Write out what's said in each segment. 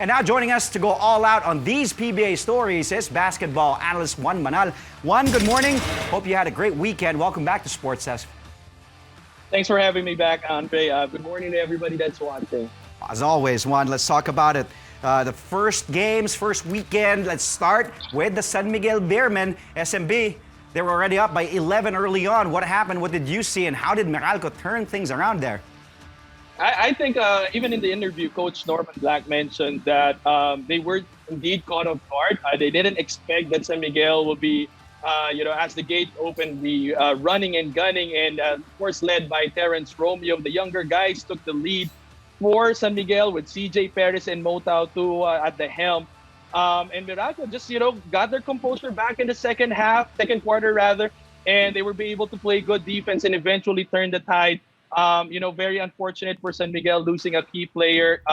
And now joining us to go all out on these PBA stories is basketball analyst Juan Banal. Juan, good morning. Hope you had a great weekend. Welcome back to Sports Desk. Thanks for having me back, Andre. Good morning to everybody that's watching. As always, Juan, let's talk about it. The first games, first weekend. Let's start with the San Miguel Beermen, SMB. They were already up by 11 early on. What happened? What did you see? And how did Meralco turn things around there? I think even in the interview, Coach Norman Black mentioned that they were indeed caught off guard. They didn't expect that San Miguel would be, as the gate opened, be running and gunning, and of course led by Terence Romeo. The younger guys took the lead for San Miguel with CJ Perez and Motao too at the helm. And Meralco just, got their composure back in the second quarter rather, and they were able to play good defense and eventually turn the tide. Very unfortunate for San Miguel losing a key player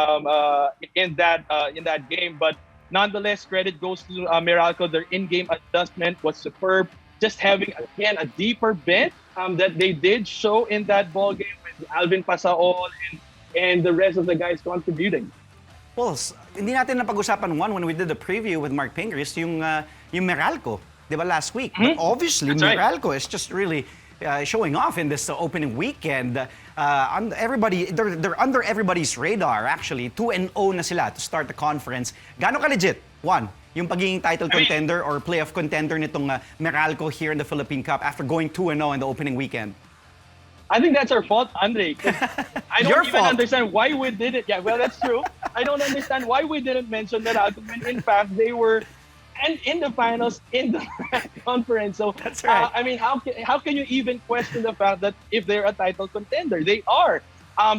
in that game, but nonetheless, credit goes to Meralco. Their in-game adjustment was superb. Just having again a deeper bench that they did show in that ball game with Alvin Pasaol and the rest of the guys contributing. Well, hindi natin napag-usapan when we did the preview with Mark Pingris yung Meralco, di ba, last week. But obviously, That's Meralco right. is just really showing off in this opening weekend. They're under everybody's radar, actually. 2-0 na sila to start the conference. Gaano ka legit, Juan, yung pagiging title contender or playoff contender nitong Meralco here in the Philippine Cup after going 2-0 in the opening weekend? I think that's our fault, Andre. I don't Your even fault. understand why we did it. Yeah, well, that's true. I don't understand why we didn't mention Meralco when, in fact, they were in the finals in the conference. So That's right. How can you even question the fact that if they're a title contender? They are,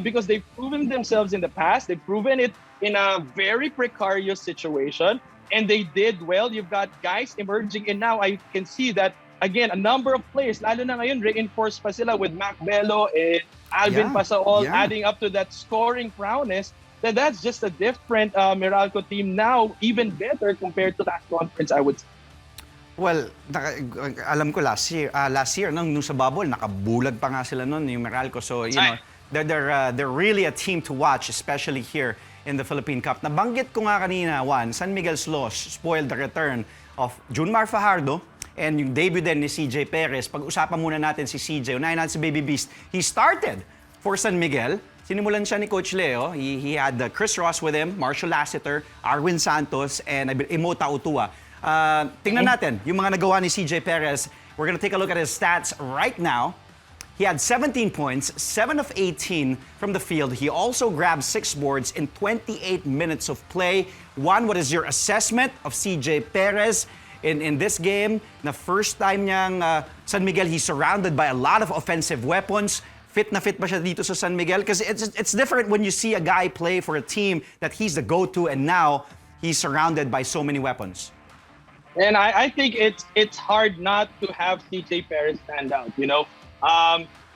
because they've proven themselves in the past. They've proven it in a very precarious situation, and they did well. You've got guys emerging, and now I can see that again a number of players, lalo na ngayon, reinforced pa sila with Mac Bello and Alvin Pasaol adding up to that scoring prowess. That's just a different Meralco team now, even better compared to that conference, I would say. Well, alam ko last year nung sa bubble, nakabulag pa nga sila noon yung Meralco. So, they're really a team to watch, especially here in the Philippine Cup. Nabanggit ko nga kanina, Juan, San Miguel's loss spoiled the return of Junmar Fajardo and yung debut din ni CJ Perez. Pag-usapan muna natin si CJ. Unahin natin si Baby Beast. He started for San Miguel. Sinimulan siya ni Coach Leo. He had Chris Ross with him, Marshall Lassiter, Arwin Santos, and Imota Utua. Tingnan natin yung mga nagawa ni CJ Perez. We're gonna take a look at his stats right now. He had 17 points, 7 of 18 from the field. He also grabbed 6 boards in 28 minutes of play. Juan, what is your assessment of CJ Perez in this game? The first time niyang San Miguel, he's surrounded by a lot of offensive weapons. Fit na fit ba siya dito sa San Miguel? Because it's different when you see a guy play for a team that he's the go-to and now he's surrounded by so many weapons. And I think it's hard not to have CJ Perez stand out,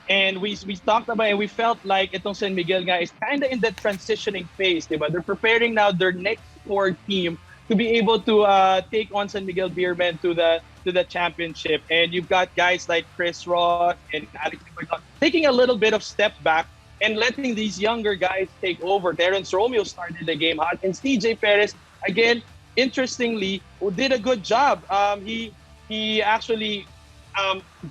And we talked about it, and we felt like itong San Miguel nga is kind of in the transitioning phase, diba? They're preparing now their next core team to be able to take on San Miguel Beermen to the championship. And you've got guys like Chris Ross and Alex taking a little bit of step back and letting these younger guys take over. Terence Romeo started the game hot, and CJ Perez, again, interestingly, did a good job. He actually,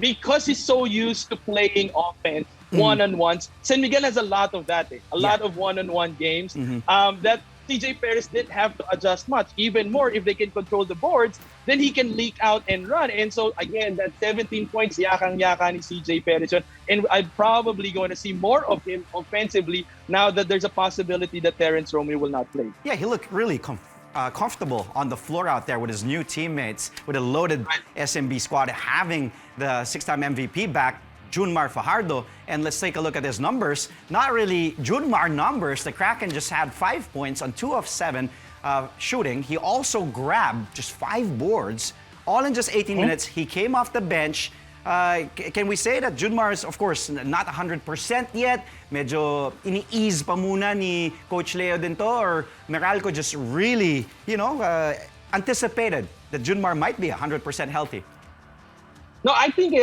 because he's so used to playing offense one-on-ones, San Miguel has a lot of that, a lot of one-on-one games that CJ Perez didn't have to adjust much. Even more, if they can control the boards, then he can leak out and run. And so, again, that 17 points, yakang-yaka ni CJ Perez. And I'm probably going to see more of him offensively now that there's a possibility that Terence Romeo will not play. Yeah, he looked really comfortable on the floor out there with his new teammates, with a loaded SMB squad, having the 6-time MVP back, Junmar Fajardo. And let's take a look at his numbers. Not really Junmar numbers. The Kraken just had 5 points on 2 of 7 shooting. He also grabbed just 5 boards, all in just 18 minutes. He came off the bench. Can we say that Junmar is, of course, not 100% yet? Medyo ini-ease pa muna ni Coach Leo din to, or Meralco just really, anticipated that Junmar might be 100% healthy? No, I think,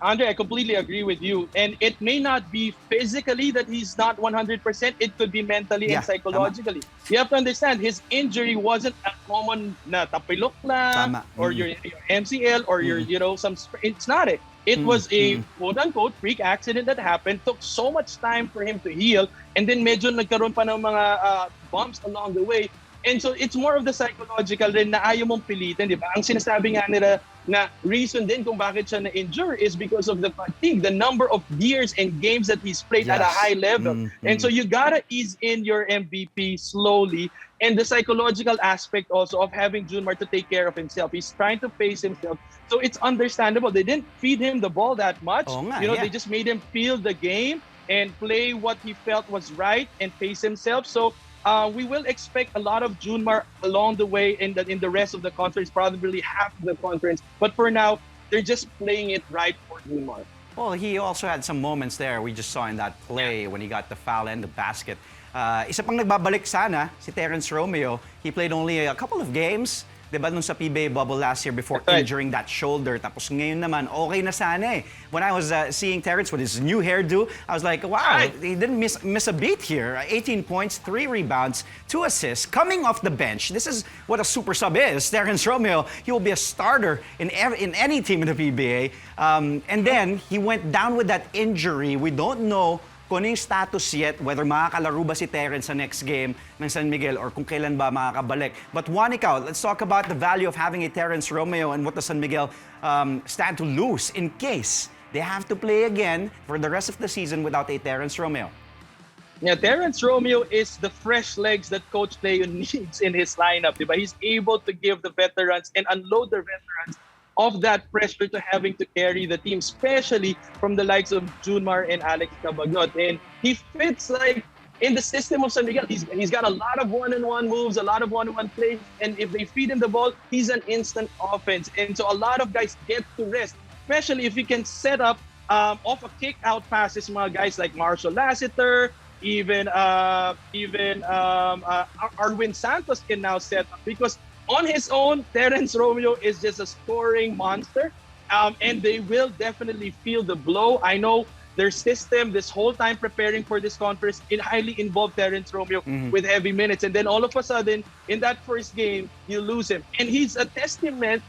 Andre, I completely agree with you. And it may not be physically that he's not 100%. It could be mentally and psychologically. Tama. You have to understand, his injury wasn't a common na tapilok lang, Tama. or your MCL, or your, it's not it. It was a quote-unquote freak accident that happened, took so much time for him to heal, and then medyo nagkaroon pa ng mga bumps along the way. And so it's more of the psychological rin na ayaw mong pilitin, di ba? Ang sinasabi nga nila na reason din kung bakit siya na-injure is because of the fatigue, the number of years and games that he's played at a high level. And so you gotta ease in your MVP slowly. And the psychological aspect also of having Junmar to take care of himself. He's trying to pace himself. So it's understandable. They didn't feed him the ball that much. They just made him feel the game and play what he felt was right and pace himself. So we will expect a lot of Junmar along the way in the rest of the conference, probably half of the conference. But for now, they're just playing it right for Junmar. Well, he also had some moments there we just saw in that play when he got the foul and the basket. Isa pang nagbabalik sana, si Terence Romeo. He played only a couple of games. Diba nung sa PBA bubble last year before injuring that shoulder. Tapos ngayon naman, okay na sana eh. When I was seeing Terence with his new hairdo, I was like, wow, he didn't miss a beat here. 18 points, 3 rebounds, 2 assists, coming off the bench. This is what a super sub is. Terence Romeo, he will be a starter in any team in the PBA. And then, he went down with that injury. We don't know kung ano yung status yet, whether makakalaro ba si Terence sa next game ng San Miguel or kung kailan ba makakabalik. But Juan, ikaw, let's talk about the value of having a Terence Romeo and what the San Miguel stand to lose in case they have to play again for the rest of the season without a Terence Romeo. Yeah, Terence Romeo is the fresh legs that Coach Leo needs in his lineup. Diba? He's able to give the veterans and unload the veterans of that pressure to having to carry the team, especially from the likes of Junmar and Alex Cabagot. And he fits like in the system of San Miguel. He's got a lot of one-on-one moves, a lot of one-on-one plays, and if they feed him the ball, he's an instant offense. And so a lot of guys get to rest, especially if he can set up off a kick-out passes, mga guys like Marshall Lassiter, even Arwin Santos can now set up, because on his own, Terence Romeo is just a scoring monster, and they will definitely feel the blow. I know their system this whole time preparing for this conference, it highly involved Terence Romeo with heavy minutes, and then all of a sudden, in that first game, you lose him. And he's a testament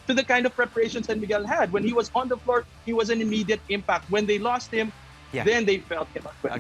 to the kind of preparation San Miguel had. When he was on the floor, he was an immediate impact. When they lost him, then they felt him. I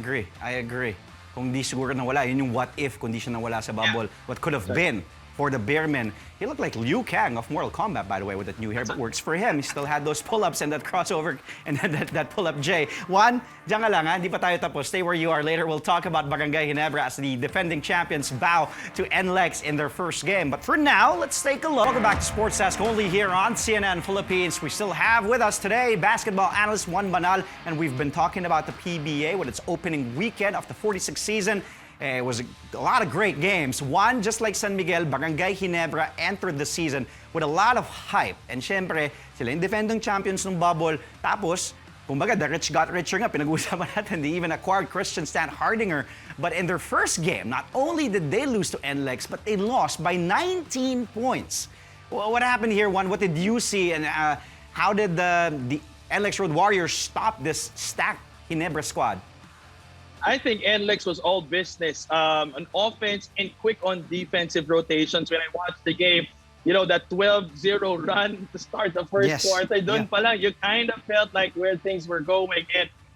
agree. Kung di siguro nawala, yun yung what if kung di siya nawala sa bubble. What could have been for the Bearmen. He looked like Liu Kang of Mortal Kombat, by the way, with that new hair, but works for him. He still had those pull-ups and that crossover and that pull-up J. Juan, diyan ka lang ha, di pa tayo tapos. Stay where you are. Later, we'll talk about Barangay Ginebra as the defending champions bow to NLEX in their first game. But for now, let's take a look. Welcome back to Sports Desk, only here on CNN Philippines. We still have with us today basketball analyst Juan Banal, and we've been talking about the PBA with its opening weekend of the 46th season. It was a lot of great games. One, just like San Miguel, Barangay Ginebra entered the season with a lot of hype. And syempre, sila yung defending champions ng bubble. Tapos, kumbaga, the rich got richer nga. Pinag-uusapan natin, they even acquired Christian Stan Hardinger. But in their first game, not only did they lose to NLEX, but they lost by 19 points. Well, what happened here, Juan? What did you see? And how did the NLEX Road Warriors stop this stacked Ginebra squad? I think NLEX was all business, on offense and quick on defensive rotations. When I watched the game, that 12-0 run to start the first quarter, dun pa lang, you kind of felt like where things were going.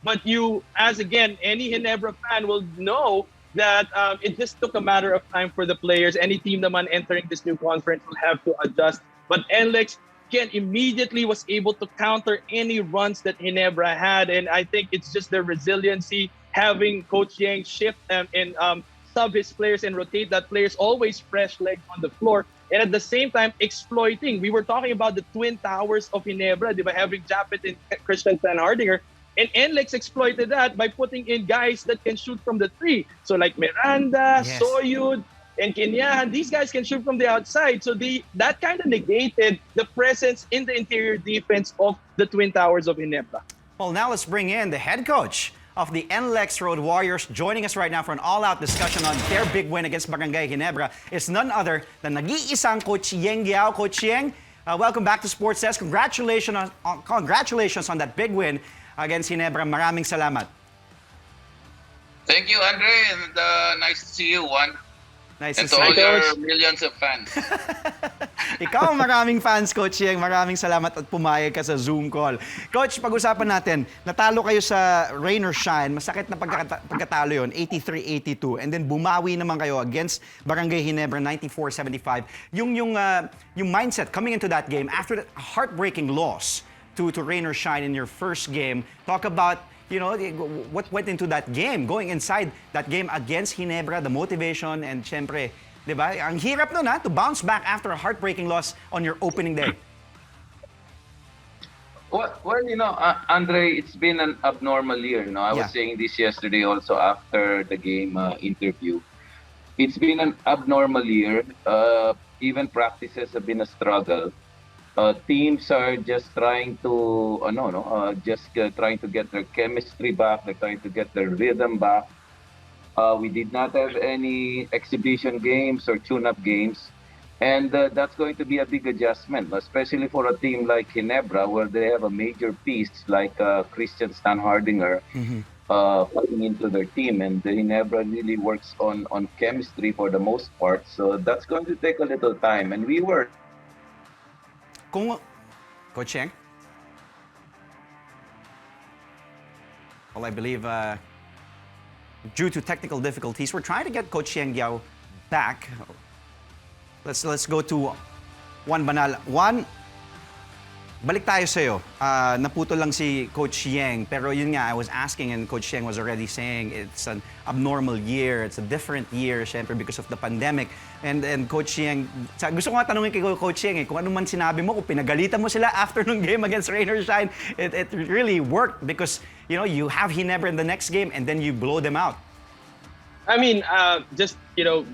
But you, as again, any Ginebra fan will know that it just took a matter of time for the players. Any team naman entering this new conference will have to adjust. But NLEX, again, immediately was able to counter any runs that Ginebra had. And I think it's just their resiliency, having Coach Yeng shift them and sub his players and rotate that players, always fresh legs on the floor. And at the same time, exploiting. We were talking about the twin towers of Ginebra, by having Japet and Christian Stan Hardinger. And NLEX exploited that by putting in guys that can shoot from the three. So like Miranda, Soyud, and Kenyahan, these guys can shoot from the outside. So that kind of negated the presence in the interior defense of the twin towers of Ginebra. Well, now let's bring in the head coach of the NLEX Road Warriors. Joining us right now for an all-out discussion on their big win against Barangay Ginebra is none other than nag-iisang Coach Yeng Guiao. Coach Yeng, Welcome back to Sports Desk. Congratulations on that big win against Ginebra. Maraming salamat. Thank you, Andre, and nice to see you, Juan. Nice And to to see all you. your millions of fans. Ikaw ang maraming fans, Coach Yeng. Maraming salamat at pumayag ka sa Zoom call. Coach, pag-usapan natin, natalo kayo sa rain or shine. Masakit na pagkatalo yun, 83-82. And then bumawi naman kayo against Barangay Ginebra, 94-75. Yung mindset coming into that game, after that heartbreaking loss to rain or shine in your first game, talk about what went into that game, going inside that game against Ginebra, the motivation, and syempre, di ba? Ang hirap nun to bounce back after a heartbreaking loss on your opening day. Well, Andre, it's been an abnormal year. I was saying this yesterday also after the game interview. It's been an abnormal year. Even practices have been a struggle. Teams are just trying to, trying to get their chemistry back. They're trying to get their rhythm back. We did not have any exhibition games or tune-up games. And that's going to be a big adjustment, especially for a team like Ginebra, where they have a major piece like Christian Stanhardinger coming into their team. And the Ginebra really works on chemistry for the most part. So that's going to take a little time. And we were. Coach Yeng? Well, I believe due to technical difficulties, we're trying to get Coach Yeng Guiao back. Let's go to Juan Banal. Juan, balik tayo sa'yo. Naputol lang si Coach Yeng, pero yun nga, I was asking and Coach Yeng was already saying it's an abnormal year, it's a different year, syempre because of the pandemic. And Coach Yeng, gusto ko nga tanungin kay Coach Yeng, kung ano man sinabi mo, kung pinagalitan mo sila after nung game against Rain or Shine, it really worked because, you have Ginebra in the next game and then you blow them out. I mean, just,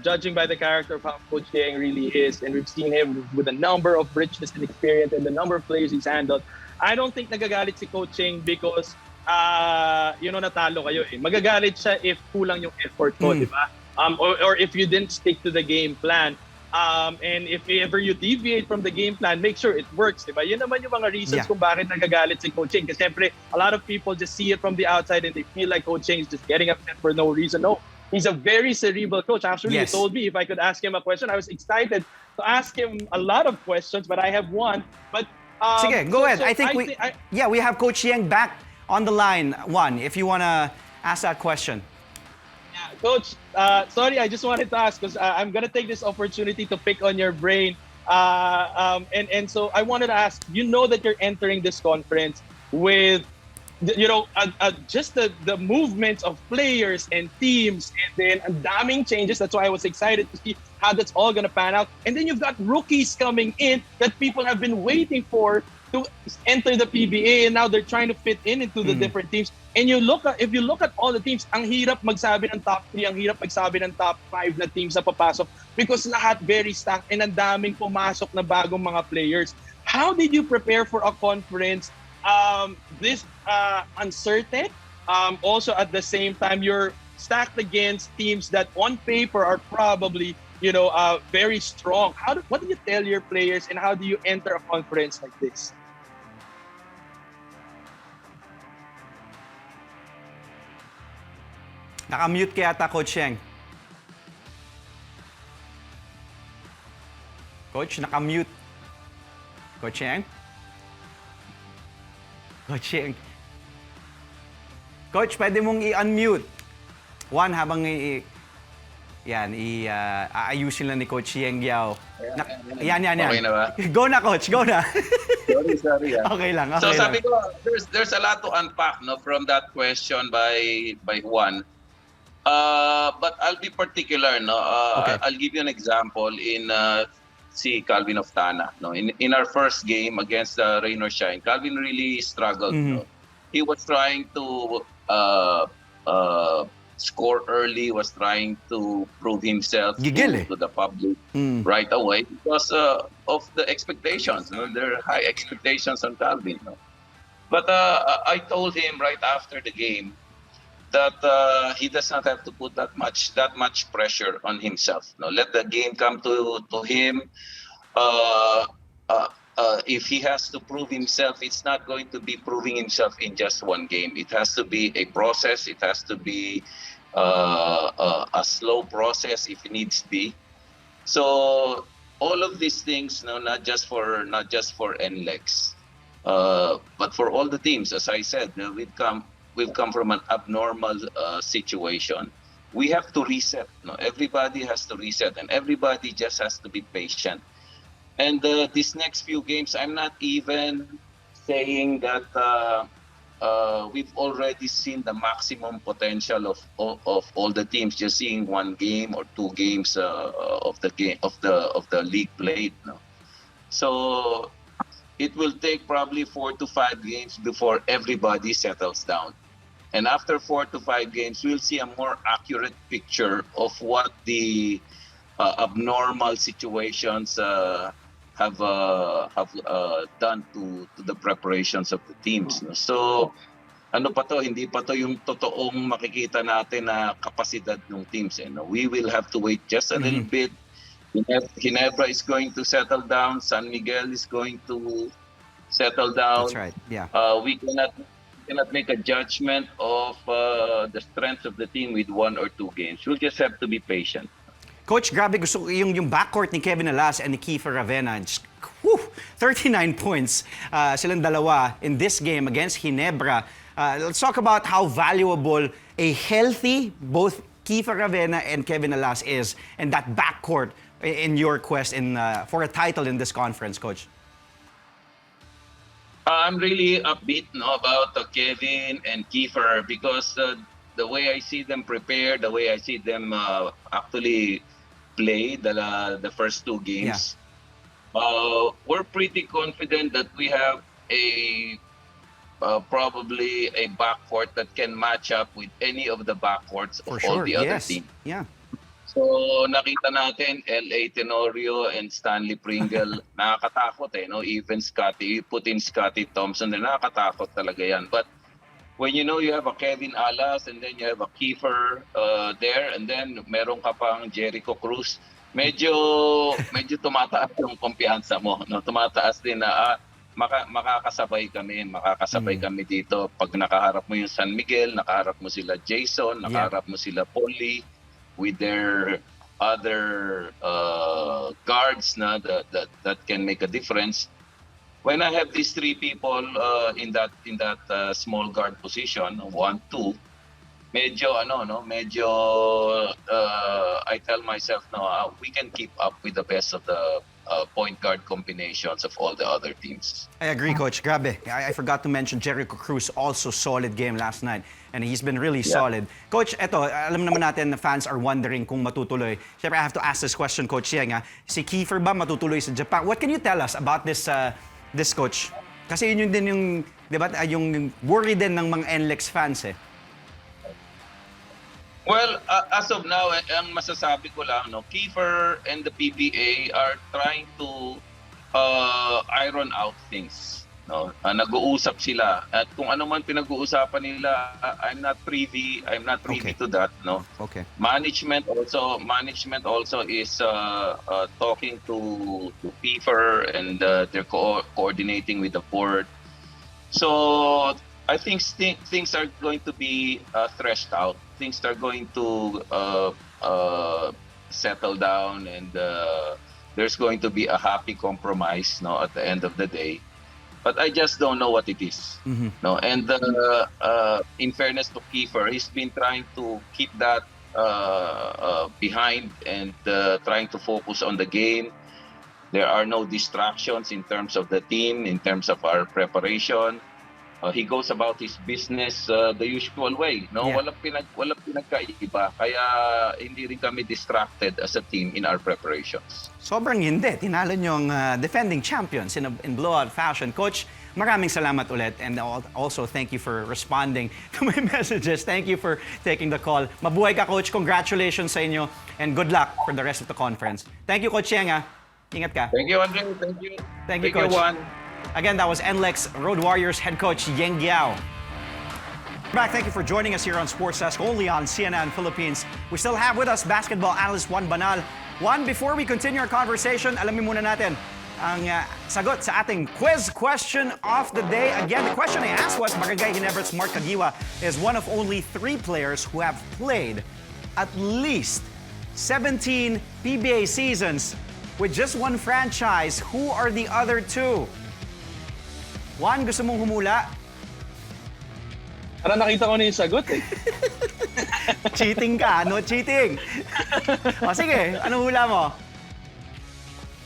judging by the character of how Coach Yeng really is, and we've seen him with a number of richness and experience and the number of players he's handled, I don't think nagagalit si Coach Yeng because, natalo kayo eh. Magagalit siya if kulang yung effort ko, di ba? Or if you didn't stick to the game plan. And if ever you deviate from the game plan, make sure it works, di ba? Yun naman yung mga reasons kung bakit nagagalit si Coach Yeng. Kasi siyempre, a lot of people just see it from the outside and they feel like Coach Yeng is just getting upset for no reason. No. He's a very cerebral coach. Actually, he told me if I could ask him a question. I was excited to ask him a lot of questions, but I have one. But Sige, go ahead. I think we have Coach Yeng back on the line. Juan, if you want to ask that question. Yeah, Coach, sorry, I just wanted to ask because I'm going to take this opportunity to pick on your brain. And so I wanted to ask, that you're entering this conference with just the movements of players and teams, and then ang daming changes. That's why I was excited to see how that's all gonna pan out. And then you've got rookies coming in that people have been waiting for to enter the PBA, and now they're trying to fit into the different teams. And if you look at all the teams, ang hirap magsabi ng top 3, ang hirap magsabi ng top 5 na teams na papasok because lahat very stacked and ang daming pumasok na bagong mga players. How did you prepare for a conference this uncertain? Also at the same time, you're stacked against teams that on paper are probably, very strong. What do you tell your players and how do you enter a conference like this? Naka-mute kaya ata, Coach Yeng. Coach, naka-mute. Coach Yeng? Coach Yeng. Coach, pwede mong i-unmute. Juan, habang aayusin lang ni Coach Yeng Guiao. Yan. Okay na ba? Go na, Coach. Go na. Sorry. Okay lang. So sabi ko, there's a lot to unpack from that question by Juan. But I'll be particular. Okay. I'll give you an example in si Calvin Oftana. In our first game against Rain or Shine, Calvin really struggled. He was trying to score early, was trying to prove himself to the public right away because of the expectations. There are high expectations on Calvin. But I told him right after the game that he does not have to put that much pressure on himself. Let the game come to him. if he has to prove himself, it's not going to be proving himself in just one game. It has to be a process. It has to be a slow process if it needs to be. So all of these things, no, not just for NLEX, but for all the teams. As I said, we've come from an abnormal situation. We have to reset. No, everybody has to reset, and everybody just has to be patient. And these next few games, I'm not even saying that we've already seen the maximum potential of all the teams. Just seeing one game or two games of the league played. No? So it will take probably 4 to 5 games before everybody settles down. And after 4 to 5 games, we'll see a more accurate picture of what the abnormal situations have done to the preparations of the teams. No? So, ano pa to, hindi pa to yung totoong makikita natin na kapasidad ng teams. No? We will have to wait just a little bit. Ginebra is going to settle down. San Miguel is going to settle down. That's right, yeah. We cannot make a judgment of the strength of the team with 1 or 2 games. We'll just have to be patient. Coach, grabe gusto ko yung backcourt ni Kevin Alas and ni Kiefer Ravena. Just, 39 points silang dalawa in this game against Ginebra. Let's talk about how valuable a healthy both Kiefer Ravena and Kevin Alas is, and that backcourt in your quest for a title in this conference, Coach. I'm really upbeat about Kevin and Kiefer because the way I see them prepare, the way I see them actually play the first 2 games, we're pretty confident that we have a probably a backcourt that can match up with any of the backcourts of all the other teams. Yeah. So nakita natin LA Tenorio and Stanley Pringle, nakakatakot no? Even Scotty, put in Scotty Thompson, nakakatakot talaga yan. But when you know you have a Kevin Alas and then you have a Kiefer there, and then meron ka pang Jericho Cruz, medyo tumataas yung kumpiyansa mo, no? Tumataas din na makakasabay kami dito. Pag nakaharap mo yung San Miguel, nakaharap mo sila Jason, nakaharap mo sila Polly with their other guards na that can make a difference. When I have these 3 people in that small guard position, 1, 2, medyo I tell myself we can keep up with the best of the point guard combinations of all the other teams. I agree, Coach. Grabe. I forgot to mention Jericho Cruz, also solid game last night. And he's been really solid. Coach, eto, alam naman natin na fans are wondering kung matutuloy. Siyempre, I have to ask this question, Coach Yeng. Si Kiefer ba matutuloy sa Japan? What can you tell us about this coach? Kasi yun din yung, di ba, yung worry din ng mga NLEX fans eh. Well, as of now, ang masasabi ko lang, Kiefer and the PBA are trying to iron out things. Nag-uusap sila. At kung ano man pinag-uusapan nila, I'm not privy to that. Okay. Management also is talking to Kiefer, and they're coordinating with the board. So I think things are going to be threshed out. Things are going to settle down, and there's going to be a happy compromise at the end of the day. But I just don't know what it is. No, and in fairness to Kiefer, he's been trying to keep that behind and trying to focus on the game. There are no distractions in terms of the team, in terms of our preparation. He goes about his business the usual way. Walang pinagkaiba. Kaya hindi rin kami distracted as a team in our preparations. Sobrang hindi. Tinalo yung defending champions in blowout fashion. Coach, maraming salamat ulit. And also, thank you for responding to my messages. Thank you for taking the call. Mabuhay ka, Coach. Congratulations sa inyo. And good luck for the rest of the conference. Thank you, Coach Yeng. Ingat ka. Thank you, Andre. Thank you. Thank you, Coach. Juan. Again, that was NLEX Road Warriors head coach Yeng Guiao. Back, thank you for joining us here on Sports Desk, only on CNN Philippines. We still have with us basketball analyst Juan Banal. Juan, before we continue our conversation, alamin muna natin, ang sagot sa ating quiz question of the day. Again, the question I asked was, Barangay Ginebra's Mark Guiao is one of only 3 players who have played at least 17 PBA seasons with just one franchise. Who are the other 2? Juan, gusto mong humula? Para nakita ko na yung sagot eh. Cheating ka, no cheating. O sige, anong hula mo?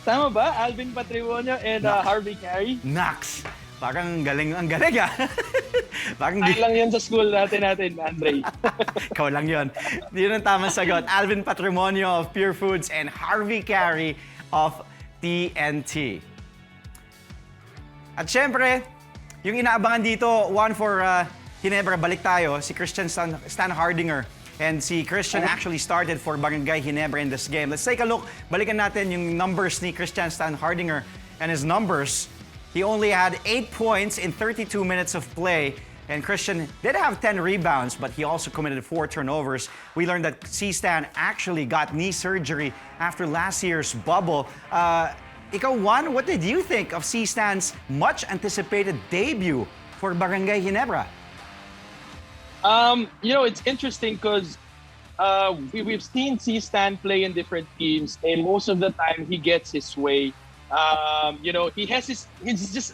Tama ba? Alvin Patrimonio and Harvey Carey? Nax. Parang galing, ang galing ah. Parang Ay lang yun sa school natin, Andre. Ikaw lang yun. Yun ang tamang sagot. Alvin Patrimonio of Pure Foods and Harvey Carey of TNT. At syempre, yung inaabangan dito, one for Ginebra, balik tayo, si Christian Stan Hardinger. And si Christian actually started for Barangay Ginebra in this game. Let's take a look. Balikan natin yung numbers ni Christian Stan Hardinger. And his numbers, he only had 8 points in 32 minutes of play. And Christian did have 10 rebounds, but he also committed 4 turnovers. We learned that C-Stan actually got knee surgery after last year's bubble. Ikaw, Juan, what did you think of C-Stan's much-anticipated debut for Barangay Ginebra? It's interesting because we've seen C-Stan play in different teams, and most of the time he gets his way. He's just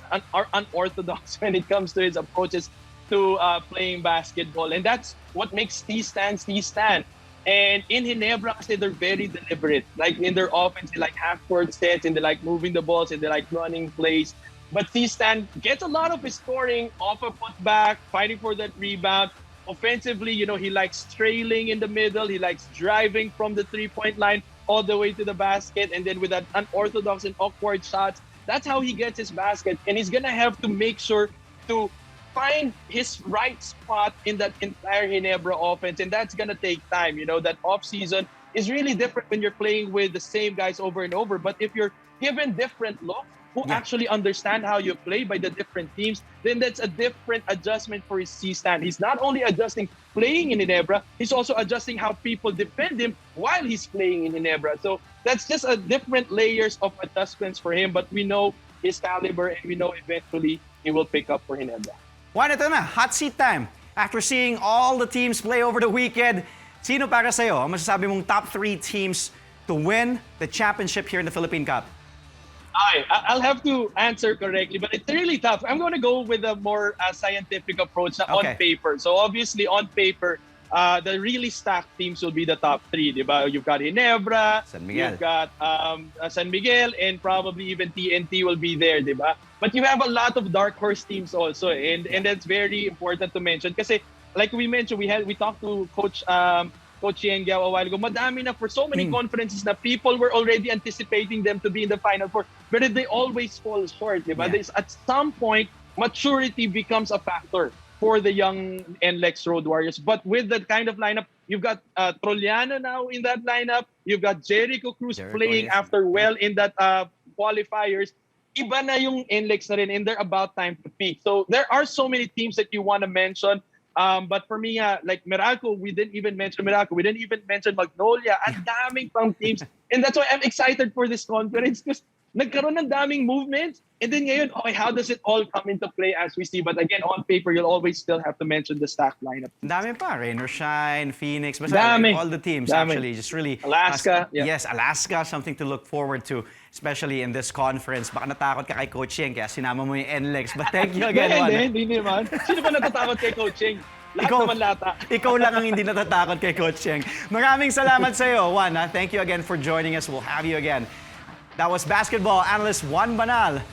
unorthodox when it comes to his approaches to playing basketball, and that's what makes C-Stan C-Stan. And in Ginebra, they're very deliberate. Like in their offense, they like half-court sets, and they like moving the balls, and they like running plays. But C-Stan gets a lot of his scoring off a putback, fighting for that rebound. Offensively, he likes trailing in the middle. He likes driving from the three-point line all the way to the basket. And then with that unorthodox and awkward shots, that's how he gets his basket. And he's going to have to make sure to find his right spot in that entire Ginebra offense. And that's going to take time. That off-season is really different when you're playing with the same guys over and over. But if you're given different looks, who actually understand how you play by the different teams, then that's a different adjustment for his C-Stan. He's not only adjusting playing in Ginebra, he's also adjusting how people defend him while he's playing in Ginebra. So that's just a different layers of adjustments for him, but we know his caliber and we know eventually he will pick up for Ginebra. Juan, ito na, hot seat time. After seeing all the teams play over the weekend, sino para sa'yo ang masasabi mong top 3 teams to win the championship here in the Philippine Cup? I'll have to answer correctly, but it's really tough. I'm going to go with a more scientific approach on paper. So obviously on paper, the really stacked teams will be the top 3. Diba? You've got Ginebra, San Miguel. You've got San Miguel, and probably even TNT will be there. Diba? But you have a lot of dark horse teams also, and that's very important to mention. Kasi like we mentioned, we talked to Coach Yeng Guiao a while ago. Madami na for so many conferences na people were already anticipating them to be in the Final Four, but they always fall short. Diba? Yeah. At some point, maturity becomes a factor for the young NLEX Road Warriors. But with that kind of lineup, you've got Troliano now in that lineup. You've got Jericho Cruz playing after well in that qualifiers. Iba na yung NLEX na rin, and they're about time to peak. So there are so many teams that you want to mention. But for me, like Meralco, we didn't even mention Meralco. We didn't even mention Magnolia. Ang daming pang teams. And that's why I'm excited for this conference because nagkaroon ng daming movements. And then ngayon, okay, how does it all come into play as we see? But again, on paper, you'll always still have to mention the stacked lineup. Dami pa. Rain or Shine, Phoenix. Basta all the teams actually. Just really. Alaska. Yes, Alaska. Something to look forward to, especially in this conference. Baka natakot ka kay Coach Yeng, kaya sinama mo yung NLEX. But thank you again, Juan. Hindi naman. Sino ba natatakot kay Coach Yeng? Naman lata. Ikaw lang ang hindi natatakot kay Coach Yeng. Maraming salamat sa iyo, Juan. Thank you again for joining us. We'll have you again. That was Basketball Analyst Juan Banal